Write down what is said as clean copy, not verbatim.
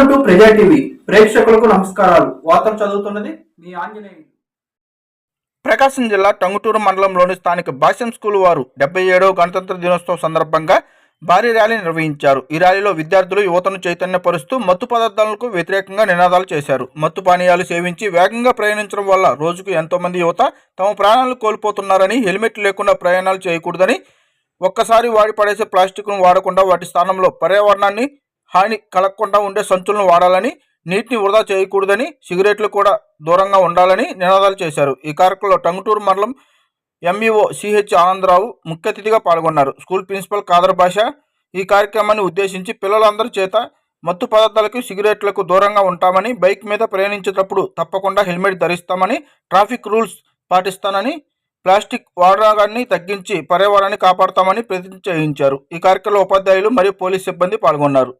Welcome to ప్రజా TV ప్రేక్షకులకు నమస్కారాలు. వార్తలు చదువుతున్నది మీ ఆంజనేయులు. ప్రకాశం జిల్లా టంగుటూరు మండలంలోని స్థానిక భాష్యం స్కూల్ వారు 77వ గణతంత్ర దినోత్సవం సందర్భంగా భారీ ర్యాలీ నిర్వహించారు. ఈ ర్యాలీలో విద్యార్థులు యువతను చైతన్యపరుస్తూ మత్తు పదార్థాలకు వ్యతిరేకంగా నినాదాలు చేశారు. మత్తు పానీయాలు సేవించి వేగంగా ప్రయాణించడం వల్ల రోజుకు ఎంతో మంది యువత తమ ప్రాణాలను కోల్పోతున్నారని, హెల్మెట్ లేకుండా ప్రయాణాలు చేయకూడదని, ఒక్కసారి వాడి పడేసే ప్లాస్టిక్ను వాడకుండా వాటి స్థానంలో పర్యావరణాన్ని హాని కలగకుండా ఉండే సంచులను వాడాలని, నీటిని వృధా చేయకూడదని, సిగరెట్లు కూడా దూరంగా ఉండాలని నినాదాలు చేశారు. ఈ కార్యక్రమంలో టంగుటూరు మండలం ఎంఈఓ సిహెచ్ ఆనందరావు ముఖ్య అతిథిగా పాల్గొన్నారు. స్కూల్ ప్రిన్సిపల్ ఖాదర్ బాషా ఈ కార్యక్రమాన్ని ఉద్దేశించి పిల్లలందరి చేత మత్తు పదార్థాలకు, సిగరెట్లకు దూరంగా ఉంటామని, బైక్ మీద ప్రయాణించేటప్పుడు తప్పకుండా హెల్మెట్ ధరిస్తామని, ట్రాఫిక్ రూల్స్ పాటిస్తానని, ప్లాస్టిక్ వాడకాన్ని తగ్గించి పర్యావరణాన్ని కాపాడతామని ప్రతిజ్ఞ చేయించారు. ఈ కార్యక్రమంలో ఉపాధ్యాయులు మరియు పోలీస్ సిబ్బంది పాల్గొన్నారు.